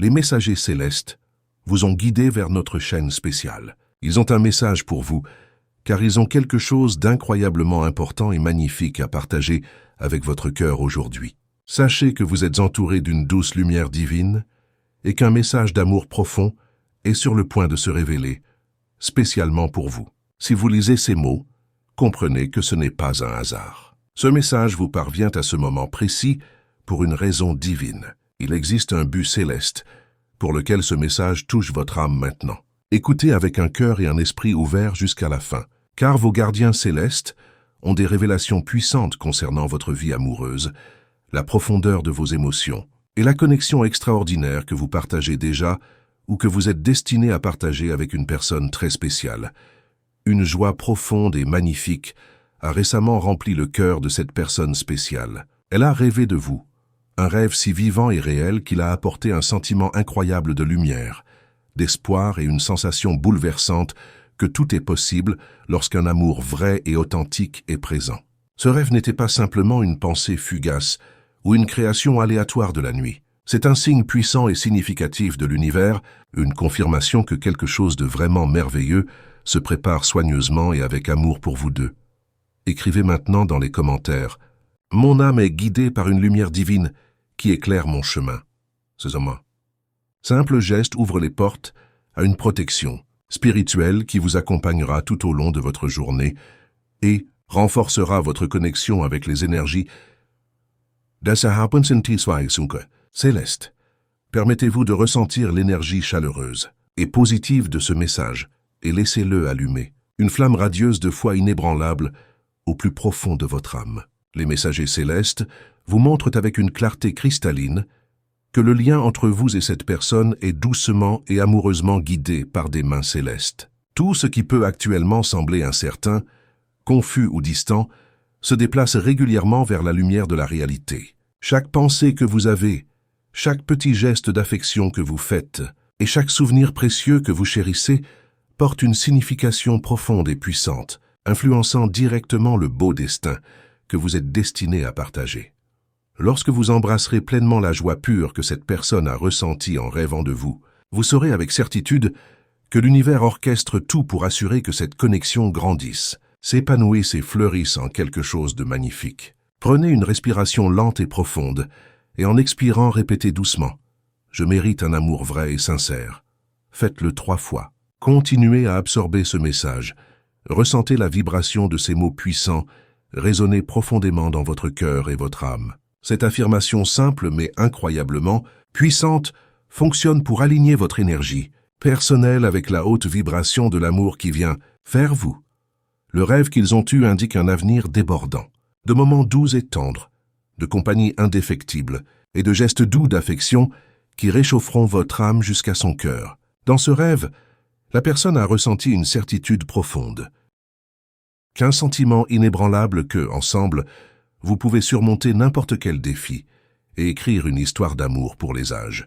Les messagers célestes vous ont guidé vers notre chaîne spéciale. Ils ont un message pour vous, car ils ont quelque chose d'incroyablement important et magnifique à partager avec votre cœur aujourd'hui. Sachez que vous êtes entouré d'une douce lumière divine et qu'un message d'amour profond est sur le point de se révéler, spécialement pour vous. Si vous lisez ces mots, comprenez que ce n'est pas un hasard. Ce message vous parvient à ce moment précis pour une raison divine. Il existe un but céleste pour lequel ce message touche votre âme maintenant. Écoutez avec un cœur et un esprit ouverts jusqu'à la fin, car vos gardiens célestes ont des révélations puissantes concernant votre vie amoureuse, la profondeur de vos émotions et la connexion extraordinaire que vous partagez déjà ou que vous êtes destiné à partager avec une personne très spéciale. Une joie profonde et magnifique a récemment rempli le cœur de cette personne spéciale. Elle a rêvé de vous, un rêve si vivant et réel qu'il a apporté un sentiment incroyable de lumière, d'espoir et une sensation bouleversante que tout est possible lorsqu'un amour vrai et authentique est présent. Ce rêve n'était pas simplement une pensée fugace ou une création aléatoire de la nuit. C'est un signe puissant et significatif de l'univers, une confirmation que quelque chose de vraiment merveilleux se prépare soigneusement et avec amour pour vous deux. Écrivez maintenant dans les commentaires « Mon âme est guidée par une lumière divine qui éclaire mon chemin. » Ce simple geste ouvre les portes à une protection spirituelle qui vous accompagnera tout au long de votre journée et renforcera votre connexion avec les énergies célestes. Permettez-vous de ressentir l'énergie chaleureuse et positive de ce message et laissez-le allumer, une flamme radieuse de foi inébranlable au plus profond de votre âme. Les messagers célestes vous montrent avec une clarté cristalline que le lien entre vous et cette personne est doucement et amoureusement guidé par des mains célestes. Tout ce qui peut actuellement sembler incertain, confus ou distant, se déplace régulièrement vers la lumière de la réalité. Chaque pensée que vous avez, chaque petit geste d'affection que vous faites et chaque souvenir précieux que vous chérissez porte une signification profonde et puissante, influençant directement le beau destin que vous êtes destiné à partager. Lorsque vous embrasserez pleinement la joie pure que cette personne a ressentie en rêvant de vous, vous saurez avec certitude que l'univers orchestre tout pour assurer que cette connexion grandisse, s'épanouisse et fleurisse en quelque chose de magnifique. Prenez une respiration lente et profonde, et en expirant, répétez doucement « Je mérite un amour vrai et sincère ». Faites-le 3 fois. Continuez à absorber ce message. Ressentez la vibration de ces mots puissants résonner profondément dans votre cœur et votre âme. Cette affirmation simple mais incroyablement puissante fonctionne pour aligner votre énergie personnelle avec la haute vibration de l'amour qui vient vers vous. Le rêve qu'ils ont eu indique un avenir débordant, de moments doux et tendres, de compagnie indéfectible et de gestes doux d'affection qui réchaufferont votre âme jusqu'à son cœur. Dans ce rêve, la personne a ressenti une certitude profonde, qu'un sentiment inébranlable que, ensemble, vous pouvez surmonter n'importe quel défi et écrire une histoire d'amour pour les âges.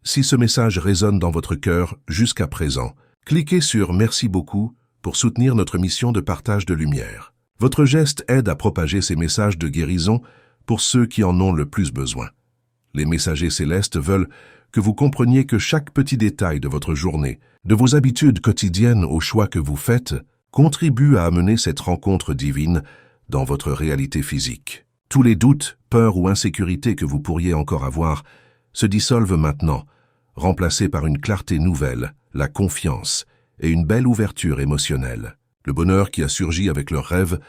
Si ce message résonne dans votre cœur jusqu'à présent, cliquez sur « Merci beaucoup » pour soutenir notre mission de partage de lumière. Votre geste aide à propager ces messages de guérison pour ceux qui en ont le plus besoin. Les messagers célestes veulent que vous compreniez que chaque petit détail de votre journée, de vos habitudes quotidiennes aux choix que vous faites, contribue à amener cette rencontre divine dans votre réalité physique. Tous les doutes, peurs ou insécurités que vous pourriez encore avoir se dissolvent maintenant, remplacés par une clarté nouvelle, la confiance et une belle ouverture émotionnelle. Le bonheur qui a surgi avec leur rêve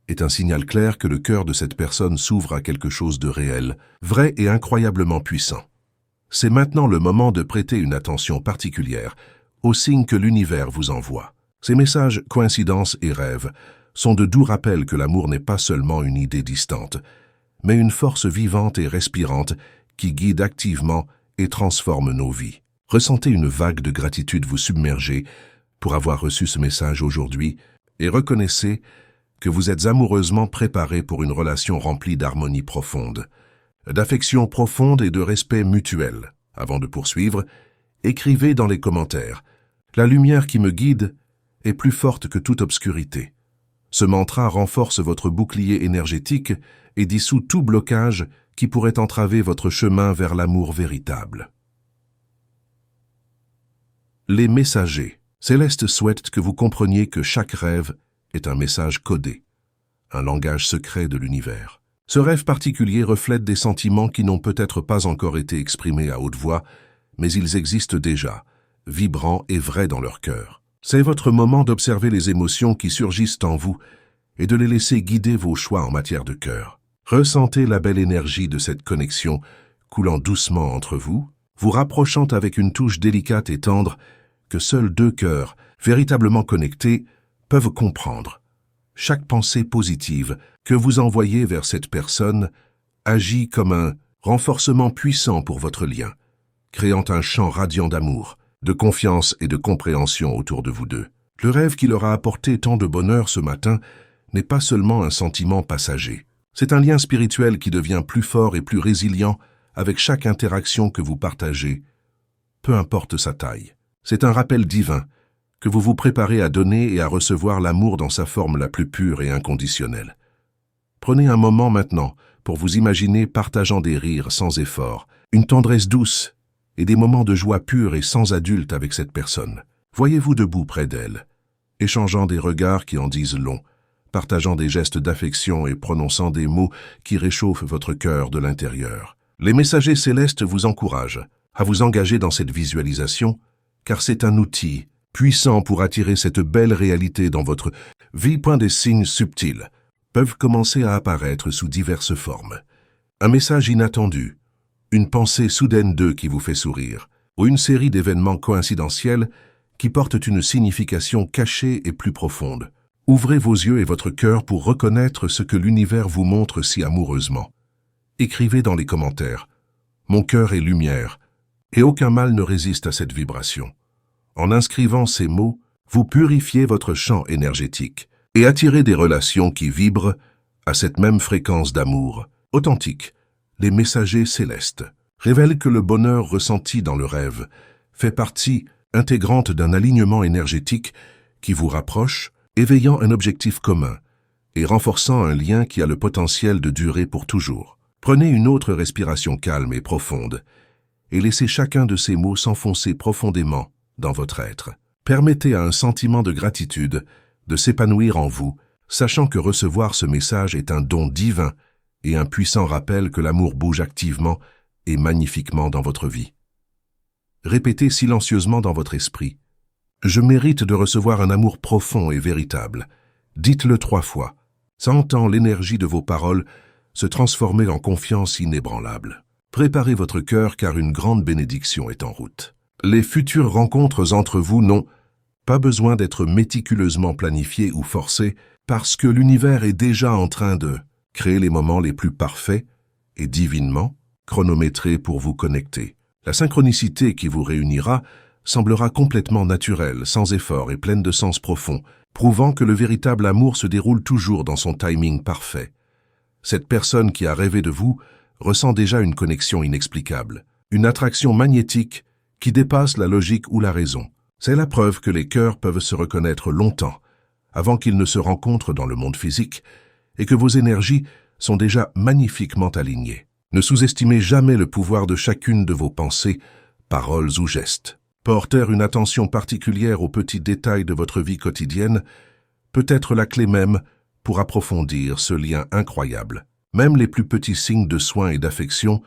est un signal clair que le cœur de cette personne s'ouvre à quelque chose de réel, vrai et incroyablement puissant. C'est maintenant le moment de prêter une attention particulière aux signes que l'univers vous envoie. Ces messages, coïncidences et rêves sont de doux rappels que l'amour n'est pas seulement une idée distante, mais une force vivante et respirante qui guide activement et transforme nos vies. Ressentez une vague de gratitude vous submerger pour avoir reçu ce message aujourd'hui et reconnaissez que vous êtes amoureusement préparé pour une relation remplie d'harmonie profonde, d'affection profonde et de respect mutuel. Avant de poursuivre, écrivez dans les commentaires « La lumière qui me guide est plus forte que toute obscurité ». Ce mantra renforce votre bouclier énergétique et dissout tout blocage qui pourrait entraver votre chemin vers l'amour véritable. Les messagers. Céleste souhaite que vous compreniez que chaque rêve est un message codé, un langage secret de l'univers. Ce rêve particulier reflète des sentiments qui n'ont peut-être pas encore été exprimés à haute voix, mais ils existent déjà, vibrants et vrais dans leur cœur. C'est votre moment d'observer les émotions qui surgissent en vous et de les laisser guider vos choix en matière de cœur. Ressentez la belle énergie de cette connexion coulant doucement entre vous, vous rapprochant avec une touche délicate et tendre que seuls deux cœurs, véritablement connectés, peuvent comprendre. Chaque pensée positive que vous envoyez vers cette personne agit comme un renforcement puissant pour votre lien, créant un champ radiant d'amour, de confiance et de compréhension autour de vous deux. Le rêve qui leur a apporté tant de bonheur ce matin n'est pas seulement un sentiment passager. C'est un lien spirituel qui devient plus fort et plus résilient avec chaque interaction que vous partagez, peu importe sa taille. C'est un rappel divin que vous vous préparez à donner et à recevoir l'amour dans sa forme la plus pure et inconditionnelle. Prenez un moment maintenant pour vous imaginer partageant des rires sans effort, une tendresse douce et des moments de joie pure et sans adulte avec cette personne. Voyez-vous debout près d'elle, échangeant des regards qui en disent long, partageant des gestes d'affection et prononçant des mots qui réchauffent votre cœur de l'intérieur. Les messagers célestes vous encouragent à vous engager dans cette visualisation, car c'est un outil puissant pour attirer cette belle réalité dans votre vie. Des signes subtils peuvent commencer à apparaître sous diverses formes. Un message inattendu, une pensée soudaine d'eux qui vous fait sourire, ou une série d'événements coïncidentiels qui portent une signification cachée et plus profonde. Ouvrez vos yeux et votre cœur pour reconnaître ce que l'univers vous montre si amoureusement. Écrivez dans les commentaires « Mon cœur est lumière » et aucun mal ne résiste à cette vibration. En inscrivant ces mots, vous purifiez votre champ énergétique et attirez des relations qui vibrent à cette même fréquence d'amour authentique. Les messagers célestes révèlent que le bonheur ressenti dans le rêve fait partie intégrante d'un alignement énergétique qui vous rapproche, éveillant un objectif commun et renforçant un lien qui a le potentiel de durer pour toujours. Prenez une autre respiration calme et profonde et laissez chacun de ces mots s'enfoncer profondément dans votre être. Permettez à un sentiment de gratitude de s'épanouir en vous, sachant que recevoir ce message est un don divin et un puissant rappel que l'amour bouge activement et magnifiquement dans votre vie. Répétez silencieusement dans votre esprit « Je mérite de recevoir un amour profond et véritable ». Dites-le 3 fois, sentant l'énergie de vos paroles se transformer en confiance inébranlable. Préparez votre cœur car une grande bénédiction est en route. Les futures rencontres entre vous n'ont pas besoin d'être méticuleusement planifiées ou forcées parce que l'univers est déjà en train de créer les moments les plus parfaits et divinement chronométrés pour vous connecter. La synchronicité qui vous réunira semblera complètement naturelle, sans effort et pleine de sens profond, prouvant que le véritable amour se déroule toujours dans son timing parfait. Cette personne qui a rêvé de vous ressent déjà une connexion inexplicable, une attraction magnétique qui dépasse la logique ou la raison. C'est la preuve que les cœurs peuvent se reconnaître longtemps, avant qu'ils ne se rencontrent dans le monde physique, et que vos énergies sont déjà magnifiquement alignées. Ne sous-estimez jamais le pouvoir de chacune de vos pensées, paroles ou gestes. Porter une attention particulière aux petits détails de votre vie quotidienne peut être la clé même pour approfondir ce lien incroyable. Même les plus petits signes de soin et d'affection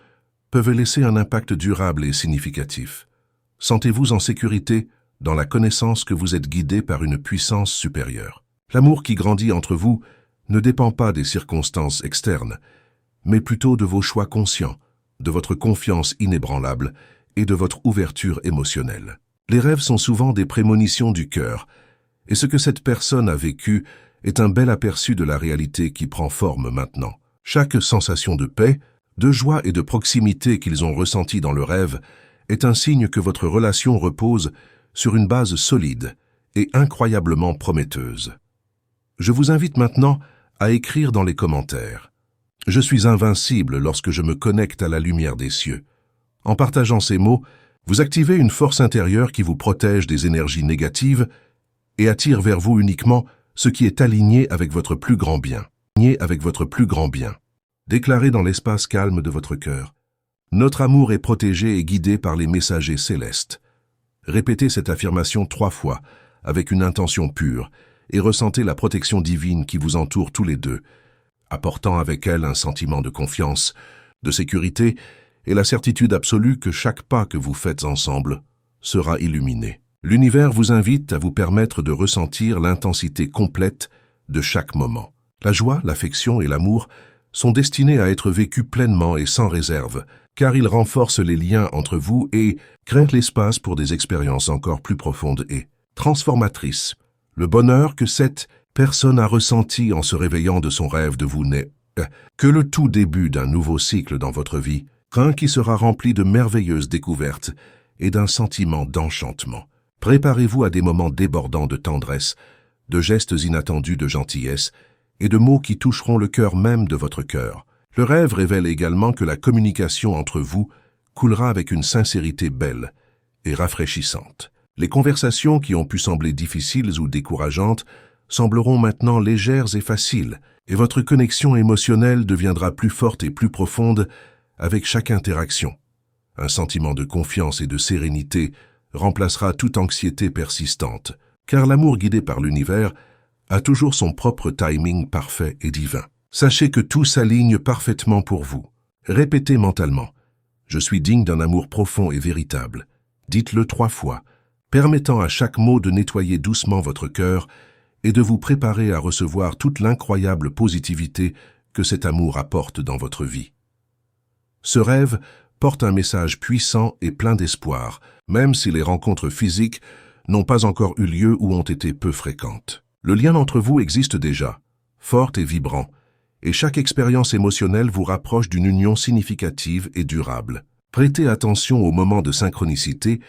peuvent laisser un impact durable et significatif. Sentez-vous en sécurité dans la connaissance que vous êtes guidé par une puissance supérieure. L'amour qui grandit entre vous ne dépend pas des circonstances externes, mais plutôt de vos choix conscients, de votre confiance inébranlable et de votre ouverture émotionnelle. Les rêves sont souvent des prémonitions du cœur, et ce que cette personne a vécu est un bel aperçu de la réalité qui prend forme maintenant. Chaque sensation de paix, de joie et de proximité qu'ils ont ressentie dans le rêve est un signe que votre relation repose sur une base solide et incroyablement prometteuse. Je vous invite maintenant à écrire dans les commentaires « Je suis invincible lorsque je me connecte à la lumière des cieux ». En partageant ces mots, vous activez une force intérieure qui vous protège des énergies négatives et attire vers vous uniquement ce qui est aligné avec votre plus grand bien. Déclarez dans l'espace calme de votre cœur. Notre amour est protégé et guidé par les messagers célestes. Répétez cette affirmation 3 fois, avec une intention pure, et ressentez la protection divine qui vous entoure tous les deux, apportant avec elle un sentiment de confiance, de sécurité et la certitude absolue que chaque pas que vous faites ensemble sera illuminé. L'univers vous invite à vous permettre de ressentir l'intensité complète de chaque moment. La joie, l'affection et l'amour sont destinés à être vécus pleinement et sans réserve, car ils renforcent les liens entre vous et créent l'espace pour des expériences encore plus profondes et transformatrices. Le bonheur que cette personne a ressenti en se réveillant de son rêve de vous n'est que le tout début d'un nouveau cycle dans votre vie, un qui sera rempli de merveilleuses découvertes et d'un sentiment d'enchantement. Préparez-vous à des moments débordants de tendresse, de gestes inattendus de gentillesse et de mots qui toucheront le cœur même de votre cœur. Le rêve révèle également que la communication entre vous coulera avec une sincérité belle et rafraîchissante. Les conversations qui ont pu sembler difficiles ou décourageantes sembleront maintenant légères et faciles, et votre connexion émotionnelle deviendra plus forte et plus profonde avec chaque interaction. Un sentiment de confiance et de sérénité remplacera toute anxiété persistante, car l'amour guidé par l'univers a toujours son propre timing parfait et divin. Sachez que tout s'aligne parfaitement pour vous. Répétez mentalement « Je suis digne d'un amour profond et véritable ». Dites-le 3 fois, permettant à chaque mot de nettoyer doucement votre cœur et de vous préparer à recevoir toute l'incroyable positivité que cet amour apporte dans votre vie. Ce rêve porte un message puissant et plein d'espoir, même si les rencontres physiques n'ont pas encore eu lieu ou ont été peu fréquentes. Le lien entre vous existe déjà, fort et vibrant, et chaque expérience émotionnelle vous rapproche d'une union significative et durable. Prêtez attention aux moments de synchronicité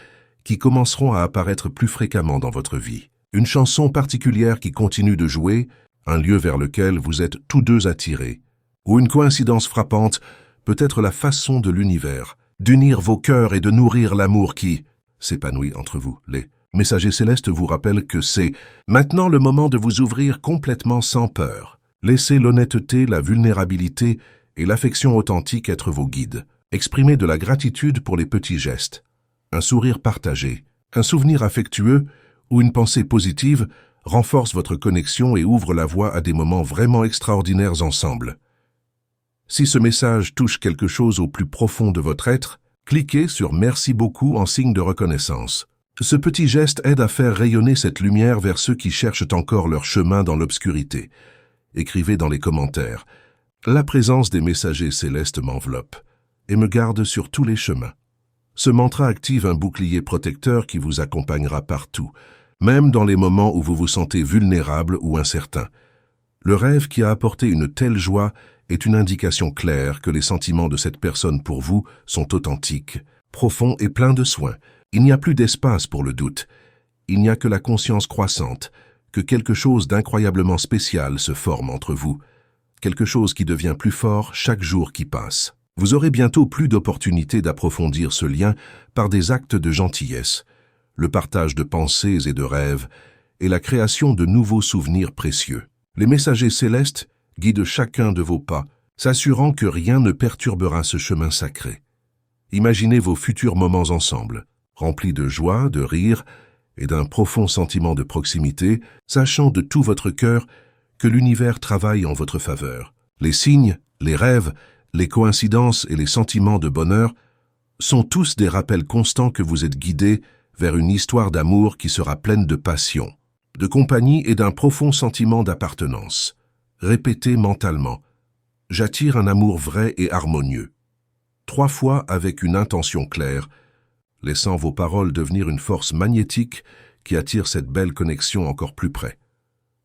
qui commenceront à apparaître plus fréquemment dans votre vie. Une chanson particulière qui continue de jouer, un lieu vers lequel vous êtes tous deux attirés, ou une coïncidence frappante, peut-être la façon de l'univers d'unir vos cœurs et de nourrir l'amour qui s'épanouit entre vous. Les messagers célestes vous rappellent que c'est maintenant le moment de vous ouvrir complètement sans peur. Laissez l'honnêteté, la vulnérabilité et l'affection authentique être vos guides. Exprimez de la gratitude pour les petits gestes, un sourire partagé, un souvenir affectueux ou une pensée positive renforce votre connexion et ouvre la voie à des moments vraiment extraordinaires ensemble. Si ce message touche quelque chose au plus profond de votre être, cliquez sur « Merci beaucoup » en signe de reconnaissance. Ce petit geste aide à faire rayonner cette lumière vers ceux qui cherchent encore leur chemin dans l'obscurité. Écrivez dans les commentaires « La présence des messagers célestes m'enveloppe et me garde sur tous les chemins ». Ce mantra active un bouclier protecteur qui vous accompagnera partout, même dans les moments où vous vous sentez vulnérable ou incertain. Le rêve qui a apporté une telle joie est une indication claire que les sentiments de cette personne pour vous sont authentiques, profonds et pleins de soin. Il n'y a plus d'espace pour le doute. Il n'y a que la conscience croissante, que quelque chose d'incroyablement spécial se forme entre vous, quelque chose qui devient plus fort chaque jour qui passe. Vous aurez bientôt plus d'opportunités d'approfondir ce lien par des actes de gentillesse, le partage de pensées et de rêves, et la création de nouveaux souvenirs précieux. Les messagers célestes guident chacun de vos pas, s'assurant que rien ne perturbera ce chemin sacré. Imaginez vos futurs moments ensemble, remplis de joie, de rire et d'un profond sentiment de proximité, sachant de tout votre cœur que l'univers travaille en votre faveur. Les signes, les rêves, les coïncidences et les sentiments de bonheur sont tous des rappels constants que vous êtes guidés vers une histoire d'amour qui sera pleine de passion, de compagnie et d'un profond sentiment d'appartenance. Répétez mentalement « J'attire un amour vrai et harmonieux ». 3 fois avec une intention claire, laissant vos paroles devenir une force magnétique qui attire cette belle connexion encore plus près.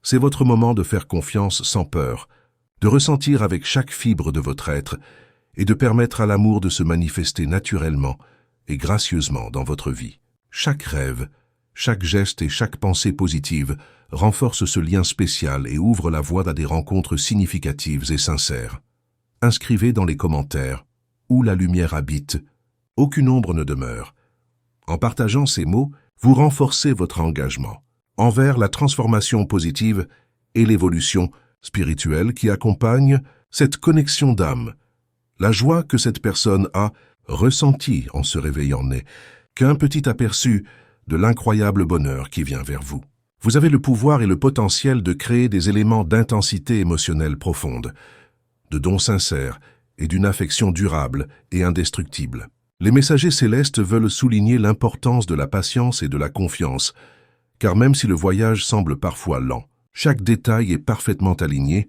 C'est votre moment de faire confiance sans peur, de ressentir avec chaque fibre de votre être et de permettre à l'amour de se manifester naturellement et gracieusement dans votre vie. Chaque rêve, chaque geste et chaque pensée positive renforce ce lien spécial et ouvre la voie à des rencontres significatives et sincères. Inscrivez dans les commentaires « Où la lumière habite, aucune ombre ne demeure ». En partageant ces mots, vous renforcez votre engagement envers la transformation positive et l'évolution spirituelle qui accompagne cette connexion d'âme. La joie que cette personne a ressentie en se réveillant n'est qu'un petit aperçu de l'incroyable bonheur qui vient vers vous. Vous avez le pouvoir et le potentiel de créer des éléments d'intensité émotionnelle profonde, de dons sincères et d'une affection durable et indestructible. Les messagers célestes veulent souligner l'importance de la patience et de la confiance, car même si le voyage semble parfois lent, chaque détail est parfaitement aligné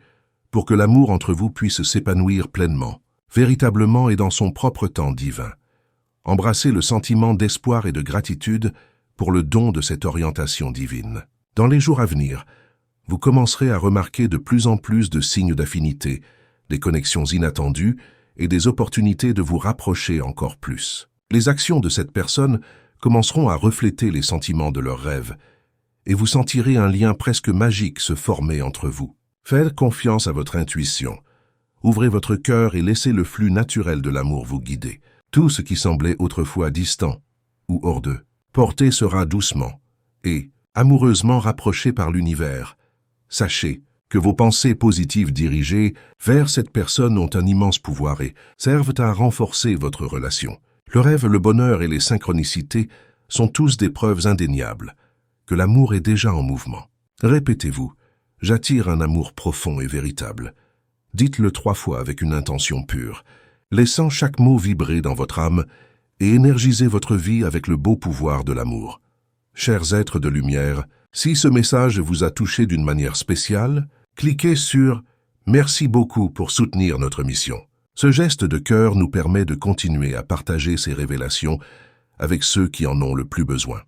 pour que l'amour entre vous puisse s'épanouir pleinement, véritablement et dans son propre temps divin. Embrassez le sentiment d'espoir et de gratitude pour le don de cette orientation divine. Dans les jours à venir, vous commencerez à remarquer de plus en plus de signes d'affinité, des connexions inattendues et des opportunités de vous rapprocher encore plus. Les actions de cette personne commenceront à refléter les sentiments de leurs rêves, et vous sentirez un lien presque magique se former entre vous. Faites confiance à votre intuition. Ouvrez votre cœur et laissez le flux naturel de l'amour vous guider. Tout ce qui semblait autrefois distant ou hors d'eux, porté sera doucement et amoureusement rapproché par l'univers. Sachez que vos pensées positives dirigées vers cette personne ont un immense pouvoir et servent à renforcer votre relation. Le rêve, le bonheur et les synchronicités sont tous des preuves indéniables que l'amour est déjà en mouvement. Répétez-vous, j'attire un amour profond et véritable. Dites-le 3 fois avec une intention pure, laissant chaque mot vibrer dans votre âme et énergisez votre vie avec le beau pouvoir de l'amour. Chers êtres de lumière, si ce message vous a touché d'une manière spéciale, cliquez sur « Merci beaucoup pour soutenir notre mission ». Ce geste de cœur nous permet de continuer à partager ces révélations avec ceux qui en ont le plus besoin.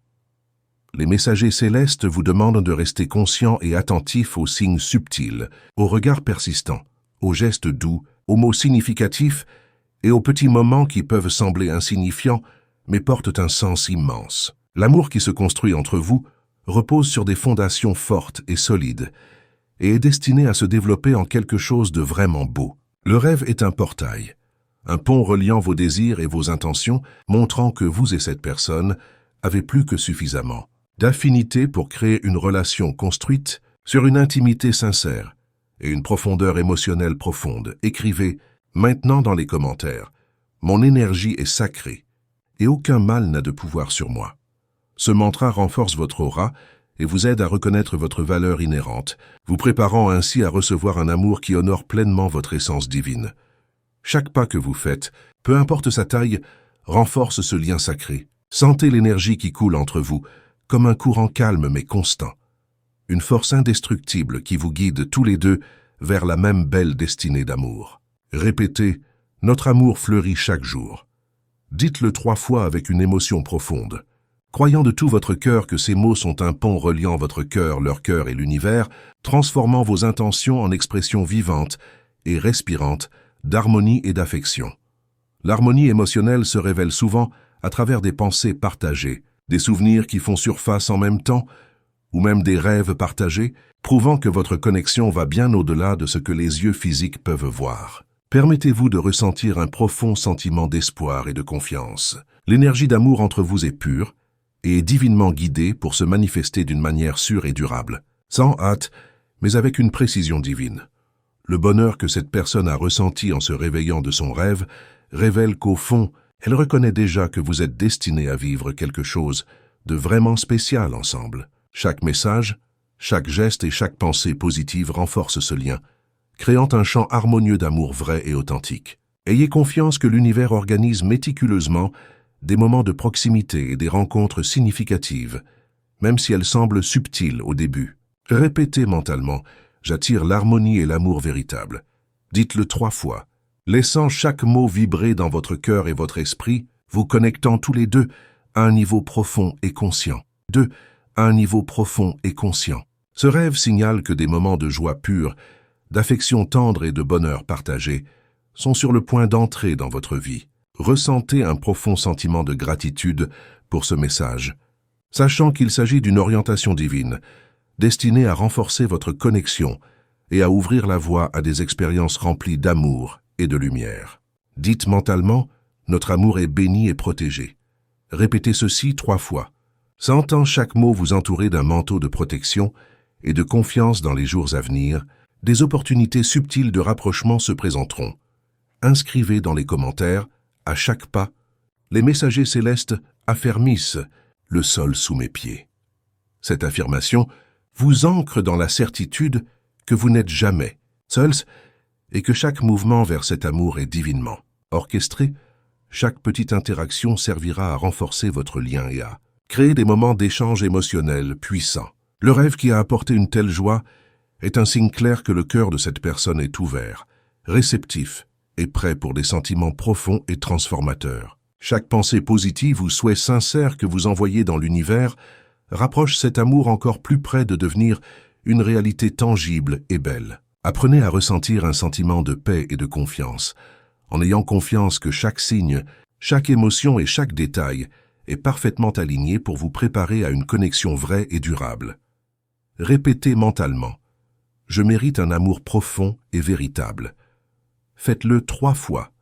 Les messagers célestes vous demandent de rester conscients et attentifs aux signes subtils, aux regards persistants, aux gestes doux, aux mots significatifs et aux petits moments qui peuvent sembler insignifiants mais portent un sens immense. L'amour qui se construit entre vous repose sur des fondations fortes et solides et est destiné à se développer en quelque chose de vraiment beau. Le rêve est un portail, un pont reliant vos désirs et vos intentions, montrant que vous et cette personne avez plus que suffisamment d'affinité pour créer une relation construite sur une intimité sincère et une profondeur émotionnelle profonde. Écrivez maintenant dans les commentaires « Mon énergie est sacrée et aucun mal n'a de pouvoir sur moi ». Ce mantra renforce votre aura et vous aide à reconnaître votre valeur inhérente, vous préparant ainsi à recevoir un amour qui honore pleinement votre essence divine. Chaque pas que vous faites, peu importe sa taille, renforce ce lien sacré. Sentez l'énergie qui coule entre vous, comme un courant calme mais constant. Une force indestructible qui vous guide tous les deux vers la même belle destinée d'amour. Répétez, notre amour fleurit chaque jour. Dites-le 3 fois avec une émotion profonde. Croyant de tout votre cœur que ces mots sont un pont reliant votre cœur, leur cœur et l'univers, transformant vos intentions en expressions vivantes et respirantes d'harmonie et d'affection. L'harmonie émotionnelle se révèle souvent à travers des pensées partagées, des souvenirs qui font surface en même temps, ou même des rêves partagés, prouvant que votre connexion va bien au-delà de ce que les yeux physiques peuvent voir. Permettez-vous de ressentir un profond sentiment d'espoir et de confiance. L'énergie d'amour entre vous est pure et est divinement guidée pour se manifester d'une manière sûre et durable, sans hâte, mais avec une précision divine. Le bonheur que cette personne a ressenti en se réveillant de son rêve révèle qu'au fond, elle reconnaît déjà que vous êtes destinés à vivre quelque chose de vraiment spécial ensemble. Chaque message, chaque geste et chaque pensée positive renforce ce lien, créant un champ harmonieux d'amour vrai et authentique. Ayez confiance que l'univers organise méticuleusement des moments de proximité et des rencontres significatives, même si elles semblent subtiles au début. Répétez mentalement « J'attire l'harmonie et l'amour véritable ». Dites-le 3 fois, laissant chaque mot vibrer dans votre cœur et votre esprit, vous connectant tous les deux à un niveau profond et conscient. 2. À un niveau profond et conscient. Ce rêve signale que des moments de joie pure, d'affection tendre et de bonheur partagé sont sur le point d'entrer dans votre vie. Ressentez un profond sentiment de gratitude pour ce message, sachant qu'il s'agit d'une orientation divine, destinée à renforcer votre connexion et à ouvrir la voie à des expériences remplies d'amour et de lumière. Dites mentalement, notre amour est béni et protégé. Répétez ceci 3 fois, sentant chaque mot vous entourer d'un manteau de protection et de confiance dans les jours à venir. Des opportunités subtiles de rapprochement se présenteront. Inscrivez dans les commentaires, à chaque pas, les messagers célestes affermissent le sol sous mes pieds. Cette affirmation vous ancre dans la certitude que vous n'êtes jamais seuls et que chaque mouvement vers cet amour est divinement orchestré. Chaque petite interaction servira à renforcer votre lien et à créer des moments d'échange émotionnel puissants. Le rêve qui a apporté une telle joie est un signe clair que le cœur de cette personne est ouvert, réceptif et prêt pour des sentiments profonds et transformateurs. Chaque pensée positive ou souhait sincère que vous envoyez dans l'univers rapproche cet amour encore plus près de devenir une réalité tangible et belle. Apprenez à ressentir un sentiment de paix et de confiance, en ayant confiance que chaque signe, chaque émotion et chaque détail est parfaitement aligné pour vous préparer à une connexion vraie et durable. Répétez mentalement « Je mérite un amour profond et véritable ». Faites-le 3 fois,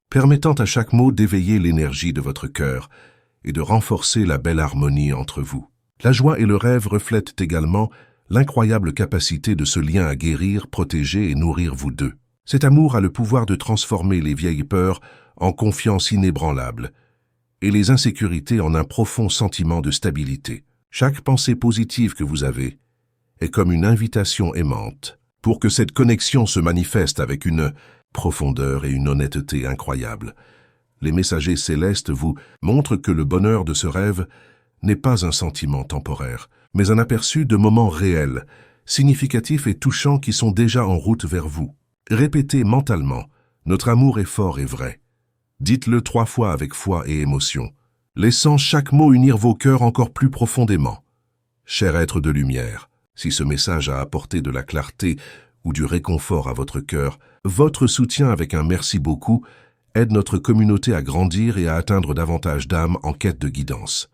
permettant à chaque mot d'éveiller l'énergie de votre cœur et de renforcer la belle harmonie entre vous. La joie et le rêve reflètent également l'incroyable capacité de ce lien à guérir, protéger et nourrir vous deux. Cet amour a le pouvoir de transformer les vieilles peurs en confiance inébranlable et les insécurités en un profond sentiment de stabilité. Chaque pensée positive que vous avez est comme une invitation aimante pour que cette connexion se manifeste avec une profondeur et une honnêteté incroyables. Les messagers célestes vous montrent que le bonheur de ce rêve n'est pas un sentiment temporaire, mais un aperçu de moments réels, significatifs et touchants qui sont déjà en route vers vous. Répétez mentalement « Notre amour est fort et vrai ». Dites-le 3 fois avec foi et émotion, laissant chaque mot unir vos cœurs encore plus profondément. Cher être de lumière, si ce message a apporté de la clarté ou du réconfort à votre cœur, votre soutien avec un merci beaucoup aide notre communauté à grandir et à atteindre davantage d'âmes en quête de guidance.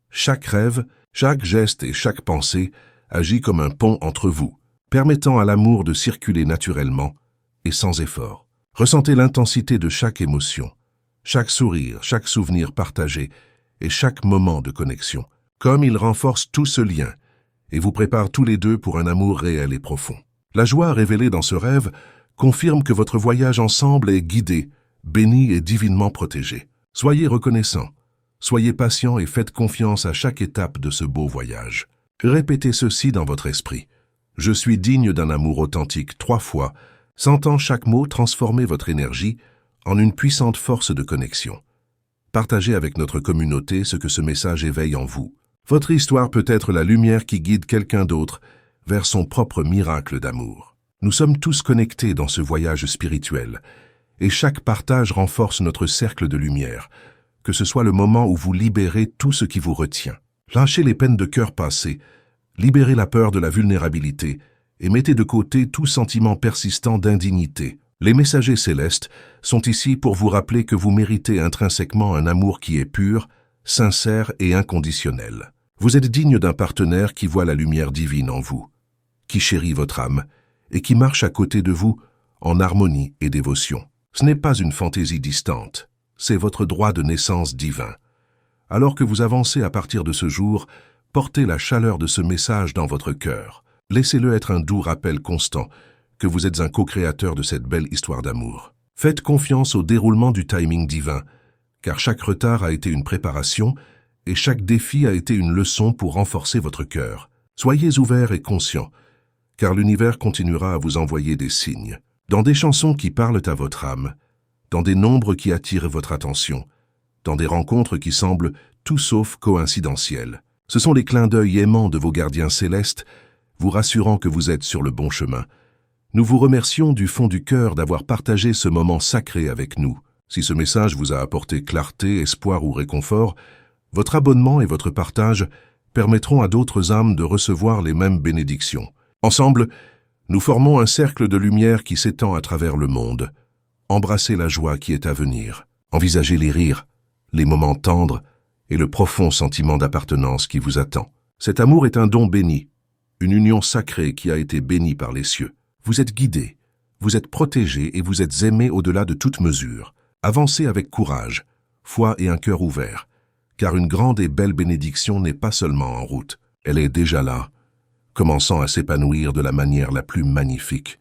Chaque rêve, chaque geste et chaque pensée agit comme un pont entre vous, permettant à l'amour de circuler naturellement et sans effort. Ressentez l'intensité de chaque émotion, chaque sourire, chaque souvenir partagé et chaque moment de connexion, comme il renforce tout ce lien et vous prépare tous les deux pour un amour réel et profond. La joie révélée dans ce rêve confirme que votre voyage ensemble est guidé, béni et divinement protégé. Soyez reconnaissants, soyez patients et faites confiance à chaque étape de ce beau voyage. Répétez ceci dans votre esprit. Je suis digne d'un amour authentique 3 fois, sentant chaque mot transformer votre énergie en une puissante force de connexion. Partagez avec notre communauté ce que ce message éveille en vous. Votre histoire peut être la lumière qui guide quelqu'un d'autre vers son propre miracle d'amour. Nous sommes tous connectés dans ce voyage spirituel, et chaque partage renforce notre cercle de lumière, que ce soit le moment où vous libérez tout ce qui vous retient. Lâchez les peines de cœur passées, libérez la peur de la vulnérabilité, et mettez de côté tout sentiment persistant d'indignité. Les messagers célestes sont ici pour vous rappeler que vous méritez intrinsèquement un amour qui est pur, sincère et inconditionnel. Vous êtes digne d'un partenaire qui voit la lumière divine en vous, qui chérit votre âme et qui marche à côté de vous en harmonie et dévotion. Ce n'est pas une fantaisie distante, c'est votre droit de naissance divin. Alors que vous avancez à partir de ce jour, portez la chaleur de ce message dans votre cœur. Laissez-le être un doux rappel constant que vous êtes un co-créateur de cette belle histoire d'amour. Faites confiance au déroulement du timing divin, car chaque retard a été une préparation et chaque défi a été une leçon pour renforcer votre cœur. Soyez ouverts et conscients, car l'univers continuera à vous envoyer des signes, dans des chansons qui parlent à votre âme, dans des nombres qui attirent votre attention, dans des rencontres qui semblent tout sauf coïncidentielles. Ce sont les clins d'œil aimants de vos gardiens célestes, vous rassurant que vous êtes sur le bon chemin. Nous vous remercions du fond du cœur d'avoir partagé ce moment sacré avec nous. Si ce message vous a apporté clarté, espoir ou réconfort, votre abonnement et votre partage permettront à d'autres âmes de recevoir les mêmes bénédictions. Ensemble, nous formons un cercle de lumière qui s'étend à travers le monde. Embrassez la joie qui est à venir. Envisagez les rires, les moments tendres et le profond sentiment d'appartenance qui vous attend. Cet amour est un don béni, une union sacrée qui a été bénie par les cieux. Vous êtes guidés, vous êtes protégés et vous êtes aimés au-delà de toute mesure. Avancez avec courage, foi et un cœur ouvert, car une grande et belle bénédiction n'est pas seulement en route, elle est déjà là, commençant à s'épanouir de la manière la plus magnifique.